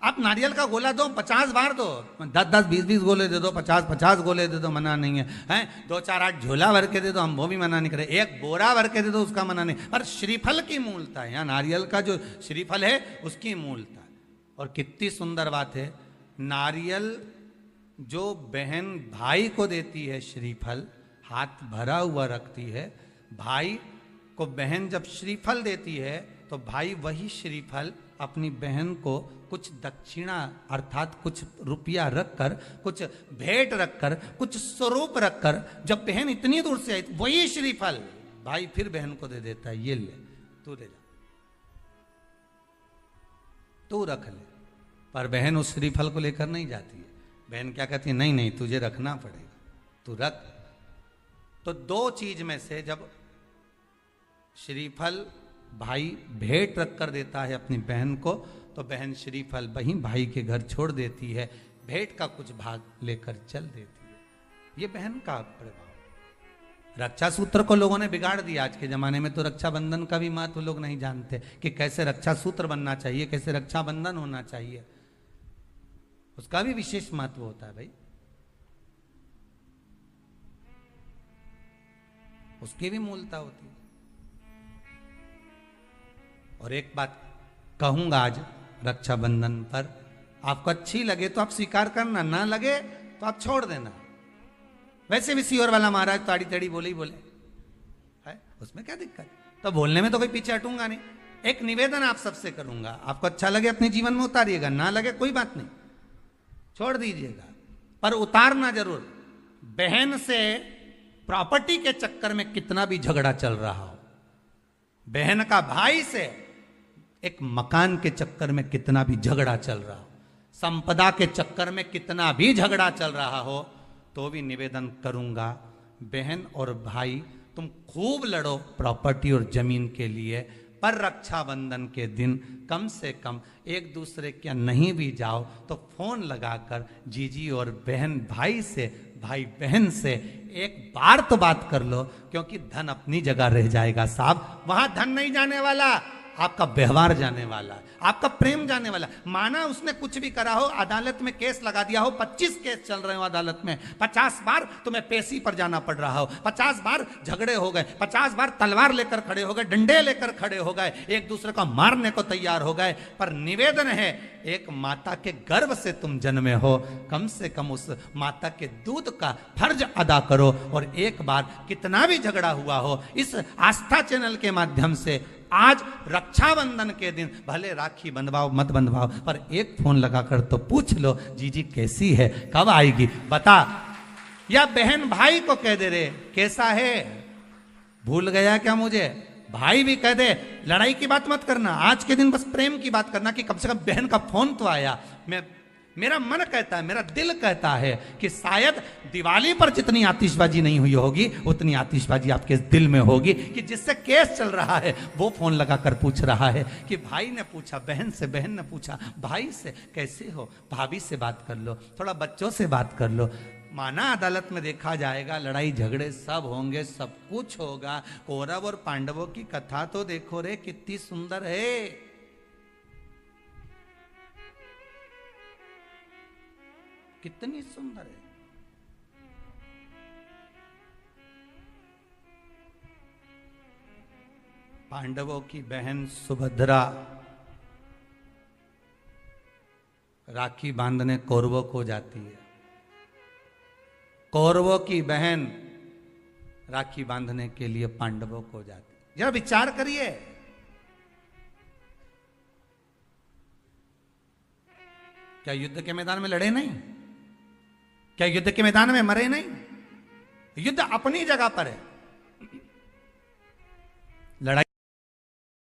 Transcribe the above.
आप नारियल का गोला दो 50 बार दो, 10-10, 20-20 गोले दे दो, 50-50 गोले दे दो, मना नहीं है, हैं 2-4-8 झोला भर के दे दो, हम वो भी मना नहीं करें, एक बोरा भर के दे दो, उसका मना नहीं। पर श्रीफल की मूलता है, यहाँ नारियल का जो श्रीफल है उसकी मूलता है। और कितनी सुंदर बात है, नारियल जो बहन भाई को देती है श्रीफल, हाथ भरा हुआ रखती है, भाई को बहन जब श्रीफल देती है तो भाई वही श्रीफल अपनी बहन को कुछ दक्षिणा अर्थात कुछ रुपया रखकर, कुछ भेंट रखकर, कुछ स्वरूप रखकर, जब बहन इतनी दूर से आई वही श्रीफल भाई फिर बहन को दे देता है, ये ले तू ले जा, तू रख ले। पर बहन उस श्रीफल को लेकर नहीं जाती है, बहन क्या कहती है, नहीं नहीं तुझे रखना पड़ेगा, तू रख। तो दो चीज में से जब श्रीफल भाई भेंट रख कर देता है अपनी बहन को, तो बहन श्रीफल वहीं भाई के घर छोड़ देती है, भेंट का कुछ भाग लेकर चल देती है। ये बहन का प्रभाव। रक्षा सूत्र को लोगों ने बिगाड़ दिया आज के जमाने में, तो रक्षाबंधन का भी महत्व लोग नहीं जानते कि कैसे रक्षा सूत्र बनना चाहिए, कैसे रक्षाबंधन होना चाहिए, उसका भी विशेष महत्व होता है भाई, उसकी भी मूलता होती है। और एक बात कहूंगा आज रक्षाबंधन पर, आपको अच्छी लगे तो आप स्वीकार करना, ना लगे तो आप छोड़ देना। वैसे भी सीहोर वाला महाराज ताड़ी तड़ी बोले ही बोले है, उसमें क्या दिक्कत, तो बोलने में तो कोई पीछे हटूंगा नहीं। एक निवेदन आप सबसे करूंगा, आपको अच्छा लगे अपने जीवन में उतारिएगा, ना लगे कोई बात नहीं, छोड़ दीजिएगा, पर उतारना जरूर। बहन से प्रॉपर्टी के चक्कर में कितना भी झगड़ा चल रहा हो, बहन का भाई से एक मकान के चक्कर में कितना भी झगड़ा चल रहा हो, संपदा के चक्कर में कितना भी झगड़ा चल रहा हो, तो भी निवेदन करूंगा, बहन और भाई तुम खूब लड़ो प्रॉपर्टी और जमीन के लिए, पर रक्षाबंधन के दिन कम से कम एक दूसरे के नहीं भी जाओ तो फोन लगाकर जीजी और बहन भाई से, भाई बहन से एक बार तो बात कर लो, क्योंकि धन अपनी जगह रह जाएगा साहब, वहां धन नहीं जाने वाला, आपका व्यवहार जाने वाला, आपका प्रेम जाने वाला। माना उसने कुछ भी करा हो, अदालत में केस लगा दिया हो, 25 केस चल रहे हो अदालत में, 50 बार तुम्हें पेशी पर जाना पड़ रहा हो, 50 बार झगड़े हो गए, 50 बार तलवार लेकर खड़े हो गए, डंडे लेकर खड़े हो गए, एक दूसरे को मारने को तैयार हो गए, पर निवेदन है एक माता के गर्भ से तुम जन्मे हो, कम से कम उस माता के दूध का फर्ज अदा करो। और एक बार कितना भी झगड़ा हुआ हो, इस आस्था चैनल के माध्यम से आज रक्षाबंधन के दिन भले राखी बंधवाओ मत बंधवाओ, पर एक फोन लगाकर तो पूछ लो जीजी कैसी है, कब आएगी बता, या बहन भाई को कह दे रे कैसा है, भूल गया क्या मुझे, भाई भी कह दे, लड़ाई की बात मत करना, आज के दिन बस प्रेम की बात करना कि कम से कम बहन का फोन तो आया। मेरा मन कहता है, मेरा दिल कहता है कि शायद दिवाली पर जितनी आतिशबाजी नहीं हुई होगी उतनी आतिशबाजी आपके दिल में होगी, कि जिससे केस चल रहा है वो फोन लगाकर पूछ रहा है कि भाई ने पूछा बहन से, बहन ने पूछा भाई से कैसे हो, भाभी से बात कर लो, थोड़ा बच्चों से बात कर लो। माना अदालत में देखा जाएगा, लड़ाई झगड़े सब होंगे, सब कुछ होगा, कौरव और पांडवों की कथा तो देखो रे कितनी सुंदर है, कितनी सुंदर है। पांडवों की बहन सुभद्रा राखी बांधने कौरवों को जाती है, कौरवों की बहन राखी बांधने के लिए पांडवों को जाती है। जरा विचार करिए, क्या युद्ध के मैदान में लड़े नहीं, क्या युद्ध के मैदान में मरे नहीं, युद्ध अपनी जगह पर है,